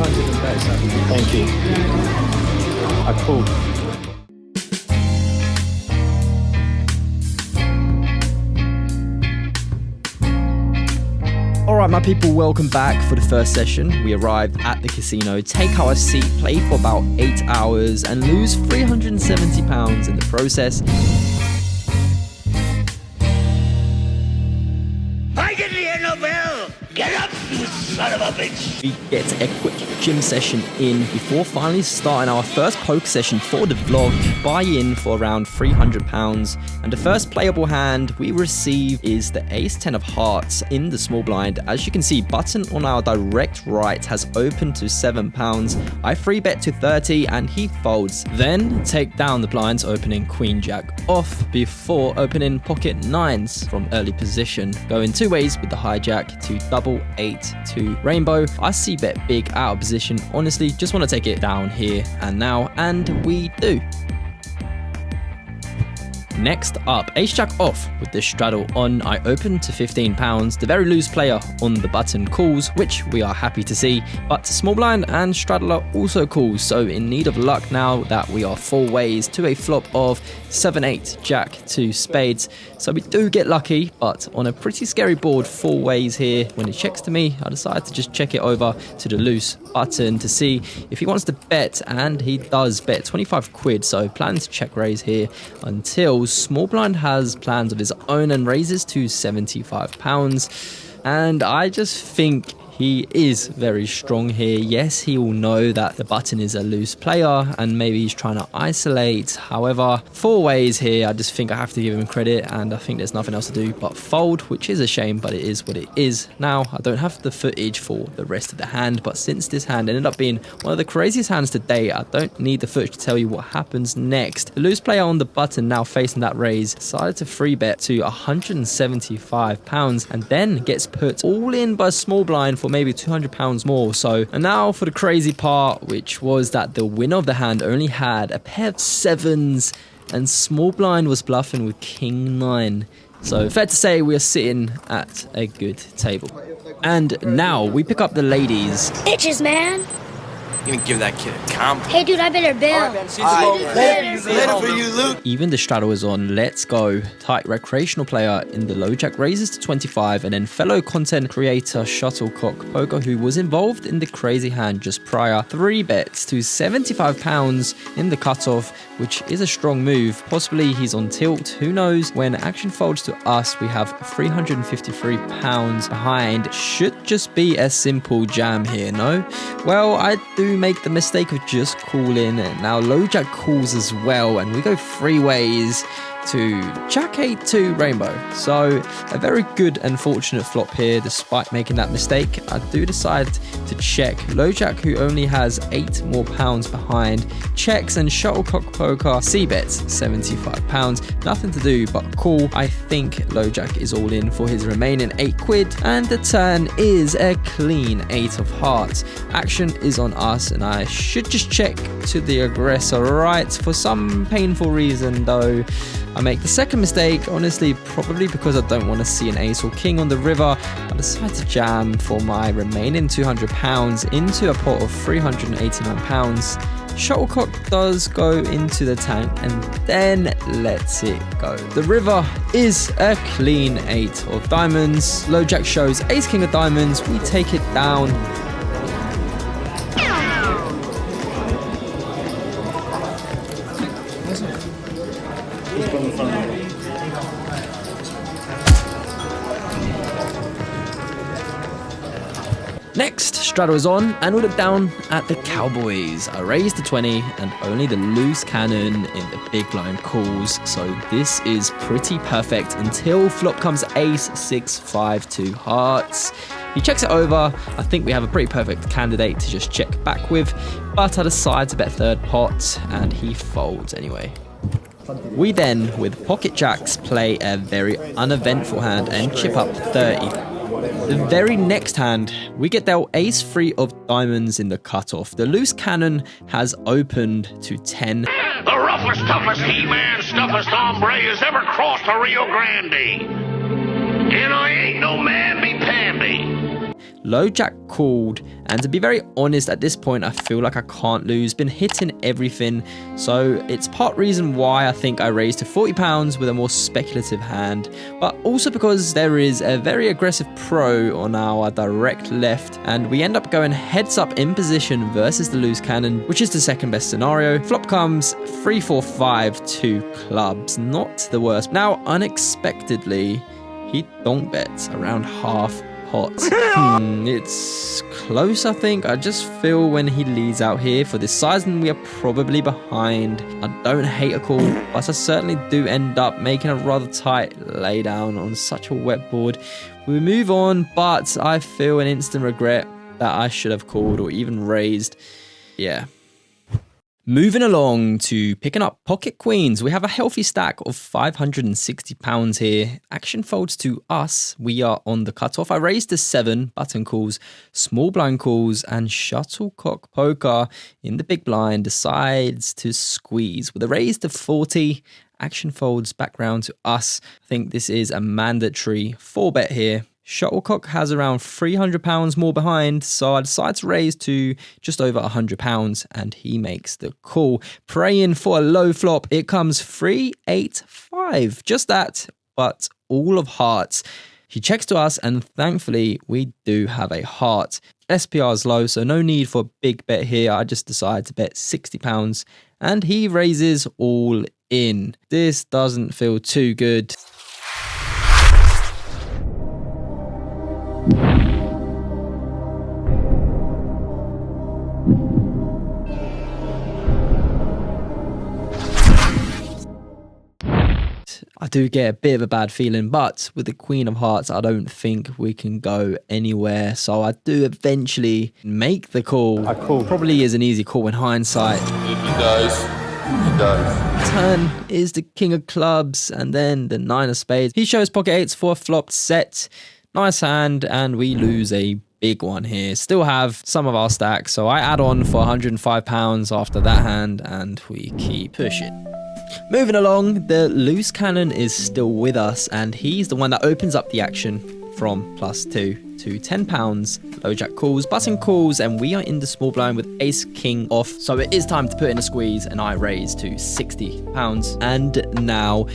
337. Thank you. Cool. Alright my people, welcome back for the first session. We arrived at the casino, take our seat, play for about 8 hours and lose £370 in the process. I didn't hear no bell! Get up, you son of a bitch! We get a quick gym session in before finally starting our first poker session for the vlog. Buy in for around £300, and the first playable hand we receive is the ace-10 of hearts in the small blind. As you can see, button on our direct right has opened to £7. I free bet to 30 and he folds. Then take down the blinds, opening queen jack off before opening pocket nines from early position. Going two ways with the hijack to double 8 to rainbow. I see bet big out of position. Honestly, just want to take it down here and now, and we do. Next up, ace-jack off with the straddle on. I open to £15. The very loose player on the button calls, which we are happy to see, but small blind and straddler also calls, so in need of luck now that we are four ways to a flop of 7-8 jack to spades. So we do get lucky, but on a pretty scary board, four ways here. When it checks to me, I decide to just check it over to the loose button to see if he wants to bet, and he does bet 25 quid, so plan to check raise here until small blind has plans of his own and raises to £75. And I just think he is very strong here. Yes, he will know that the button is a loose player and maybe he's trying to isolate. However, four ways here, I just think I have to give him credit, and I think there's nothing else to do but fold, which is a shame, but it is what it is. Now, I don't have the footage for the rest of the hand, but since this hand ended up being one of the craziest hands today, I don't need the footage to tell you what happens next. The loose player on the button, now facing that raise, decided to free bet to £175 and then gets put all in by small blind for maybe £200 more. So, and now for the crazy part, which was that the winner of the hand only had a pair of sevens and small blind was bluffing with king 9. So fair to say we are sitting at a good table. And now we pick up the ladies. Bitches, man. You gonna give that kid a comp? Hey, dude, I better bail. Later for you, Luke. Even the straddle is on. Let's go. Tight recreational player in the low jack raises to 25, and then fellow content creator Shuttlecock Poker, who was involved in the crazy hand just prior, 3 bets to £75 in the cutoff, which is a strong move. Possibly he's on tilt, who knows. When action folds to us, we have £353 behind. Should just be a simple jam here, no? Well, I do make the mistake of just calling. Now low jack calls as well, and we go 3 ways to jack 8 to rainbow. So a very good and fortunate flop here. Despite making that mistake, I do decide to check. Low jack, who only has 8 more pounds behind, checks, and Shuttlecock Poker c bets £75. Nothing to do but call. I think low jack is all in for his remaining 8 quid, and the turn is a clean 8 of hearts. Action is on us, and I should just check to the aggressor, right? For some painful reason though, I make the second mistake, honestly, probably because I don't want to see an ace or king on the river. I decide to jam for my remaining £200 into a pot of £389. Shuttlecock does go into the tank and then lets it go. The river is a clean 8 of diamonds. Low jack shows ace king of diamonds. We take it down. Next, straddle is on, and we look down at the Cowboys. I raise to 20, and only the loose cannon in the big blind calls, so this is pretty perfect until flop comes ace 6-5 2 hearts. He checks it over. I think we have a pretty perfect candidate to just check back with, but I decide to bet third pot, and he folds anyway. We then, with pocket jacks, play a very uneventful hand and chip up 30. The very next hand, we get dealt ace-3 of diamonds in the cutoff. The loose cannon has opened to 10. The roughest, toughest he-man, stuffest hombre has ever crossed the Rio Grande. And I ain't no man be pandy. Low jack called, and to be very honest, at this point I feel like I can't lose. Been hitting everything, so it's part reason why I think I raised to £40 with a more speculative hand, but also because there is a very aggressive pro on our direct left, and we end up going heads up in position versus the loose cannon, which is the second best scenario. Flop comes 3, 4, 5, 2 clubs, not the worst. Now unexpectedly he donk bets around half pot. It's close, I think. I just feel when he leads out here for this size and we are probably behind. I don't hate a call, but I certainly do end up making a rather tight laydown on such a wet board. We move on, but I feel an instant regret that I should have called or even raised. Yeah. Moving along to picking up pocket queens, we have a healthy stack of £560 here. Action folds to us. We are on the cutoff. I raised to 7 button calls, small blind calls, and shuttlecock poker in the big blind decides to squeeze with a raise to 40. Action folds back round to us. I think this is a mandatory 4-bet here. Shuttlecock has around £300 more behind, so I decide to raise to just over £100 and he makes the call. Praying for a low flop, it comes 3, 8, 5. Just that, but all of hearts. He checks to us and thankfully we do have a heart. SPR is low, so no need for a big bet here. I just decide to bet £60 and he raises all in. This doesn't feel too good. I do get a bit of a bad feeling, but with the Queen of Hearts, I don't think we can go anywhere. So I do eventually make the call. I call. Probably is an easy call in hindsight. If he does, he does. Turn is the King of Clubs and then the 9 of Spades. He shows pocket 8s for a flopped set. Nice hand, and we lose a big one here. Still have some of our stacks, so I add on for £105 after that hand, and we keep pushing. Moving along, the loose cannon is still with us, and he's the one that opens up the action from +2 to £10. Low jack calls, button calls, and we are in the small blind with ace king off. So it is time to put in a squeeze, and I raise to £60. And now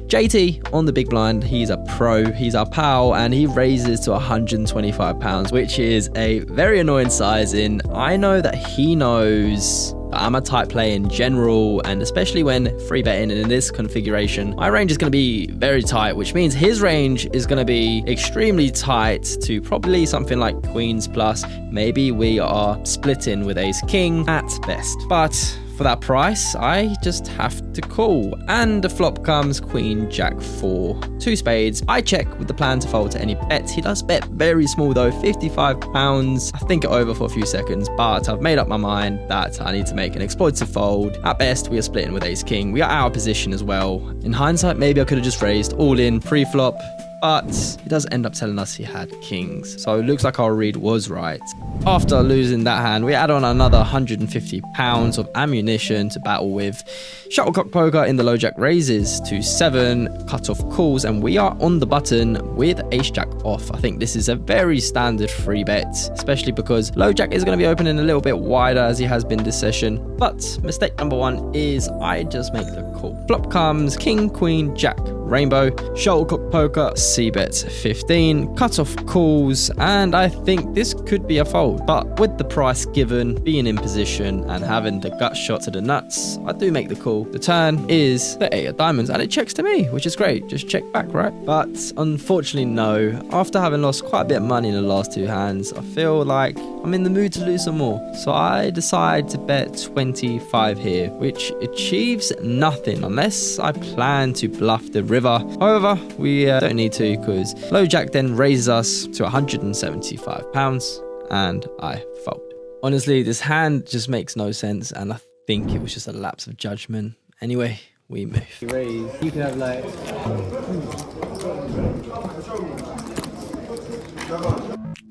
JT on the big blind, he's a pro, he's our pal, and he raises to £125, which is a very annoying sizing. I know that he knows that I'm a tight player in general, and especially when free betting in this configuration, my range is going to be very tight, which means his range is going to be extremely tight to probably something like queens plus. Maybe we are splitting with ace king at best, but for that price, I just have to call. And the flop comes queen jack 4, 2 spades. I check with the plan to fold to any bets. He does bet very small though, £55. I think it over for a few seconds, but I've made up my mind that I need to make an exploitative fold. At best, we are splitting with ace king. We are out of position as well. In hindsight, maybe I could have just raised all in pre-flop, but he does end up telling us he had kings. So it looks like our read was right. After losing that hand, we add on another £150 of ammunition to battle with. Shuttlecock poker in the low jack raises to 7, cutoff calls, and we are on the button with ace jack off. I think this is a very standard free bet, especially because low jack is going to be opening a little bit wider as he has been this session. But mistake number 1 is I just make the call. Flop comes king, queen, jack, rainbow, shuttlecock poker, c-bets 15, cutoff calls, and I think this could be a fold. But with the price given, being in position and having the gut shot to the nuts, I do make the call. The turn is the 8 of diamonds and it checks to me, which is great. Just check back, right? But unfortunately, no. After having lost quite a bit of money in the last 2 hands, I feel like I'm in the mood to lose some more. So I decide to bet 25 here, which achieves nothing unless I plan to bluff the river. However, we don't need to because low jack then raises us to £175 and I fold. Honestly, this hand just makes no sense and I think it was just a lapse of judgment. Anyway, we move. You can have like...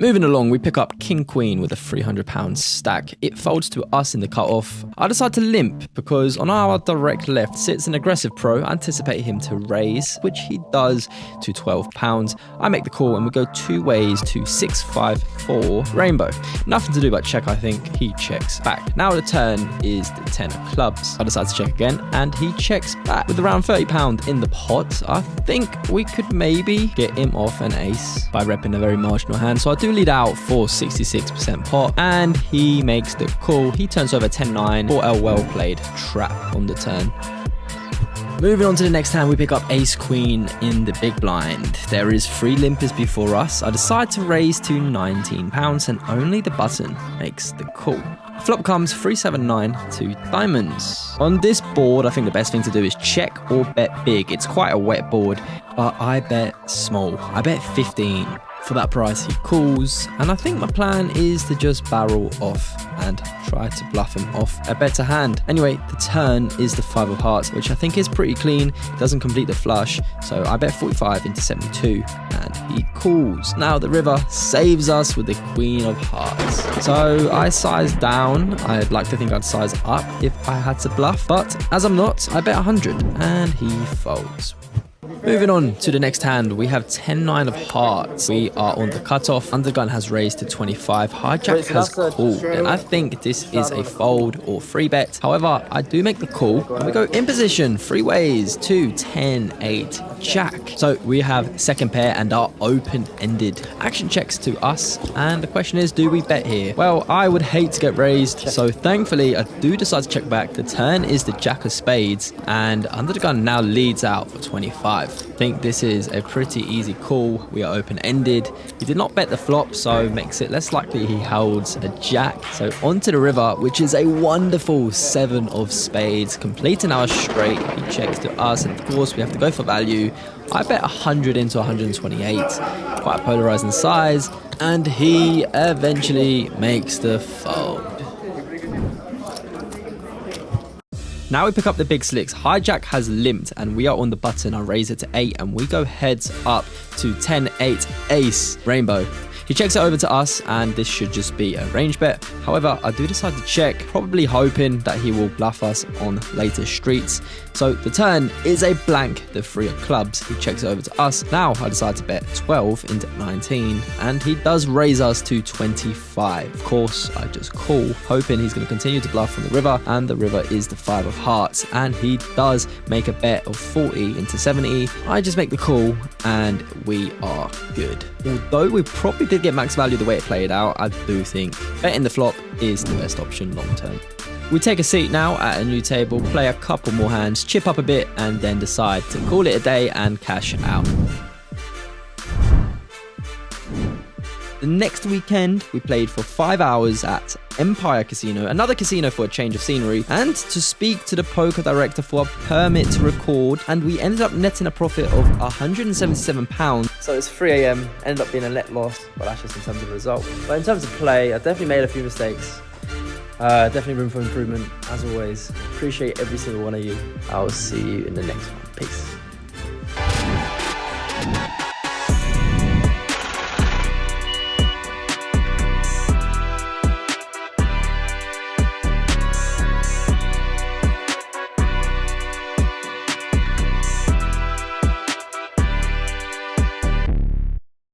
Moving along, we pick up King Queen with a £300 stack. It folds to us in the cutoff. I decide to limp because on our direct left sits an aggressive pro. I anticipate him to raise, which he does, to £12. I make the call and we go two ways to 6-5-4 rainbow. Nothing to do but check, I think. He checks back. Now the turn is the 10 of clubs. I decide to check again and he checks back. With around £30 in the pot, I think we could maybe get him off an ace by repping a very marginal hand. So I do lead out for 66% pot and he makes the call. He turns over 10-9 for a well played trap on the turn. Moving on to the next hand, we pick up Ace Queen in the big blind. There is 3 limpers before us. I decide to raise to £19 and only the button makes the call. Flop comes 3-7-9 to diamonds. On this board, I think the best thing to do is check or bet big. It's quite a wet board, but I bet small. I bet 15. For that price, he calls, and I think my plan is to just barrel off and try to bluff him off a better hand. Anyway, the turn is the 5 of hearts, which I think is pretty clean. It doesn't complete the flush, so I bet 45 into 72, and he calls. Now the river saves us with the Queen of Hearts. So I size down. I'd like to think I'd size up if I had to bluff, but as I'm not, I bet 100, and he folds. Moving on to the next hand, we have 10-9 of hearts. We are on the cutoff. Undergun has raised to 25. Hijack has called, and I think this is a fold or free bet. However, I do make the call, and we go in position 3 ways to 10-8 jack. So we have second pair and are open-ended. Action checks to us, and the question is, do we bet here? Well, I would hate to get raised, so thankfully I do decide to check back. The turn is the jack of spades, and Undergun now leads out for 25. I think this is a pretty easy call. We are open-ended. He did not bet the flop, so makes it less likely he holds a jack. So onto the river, which is a wonderful 7 of spades, completing our straight. He checks to us, and of course we have to go for value. I bet 100 into 128, quite polarizing size, and he eventually makes the fold. Now we pick up the big slicks. Hijack has limped and we are on the button. I raise it to 8 and we go heads up to 10-8 ace rainbow. He checks it over to us and this should just be a range bet. However, I do decide to check, probably hoping that he will bluff us on later streets. So the turn is a blank, the 3 of clubs. He checks it over to us. Now I decide to bet 12 into 19 and he does raise us to 25. Of course, I just call, hoping he's going to continue to bluff from the river, and the river is the 5 of hearts and he does make a bet of 40 into 70. I just make the call and we are good. Although we probably did get max value the way it played out, I do think betting the flop is the best option long term. We take a seat now at a new table, play a couple more hands, chip up a bit, and then decide to call it a day and cash out. The next weekend, we played for 5 hours at Empire Casino, another casino for a change of scenery, and to speak to the poker director for a permit to record, and we ended up netting a profit of £177. So it's 3 AM, ended up being a net loss, but that's just in terms of the result. But in terms of play, I definitely made a few mistakes. Definitely room for improvement, as always. Appreciate every single one of you. I'll see you in the next one. Peace.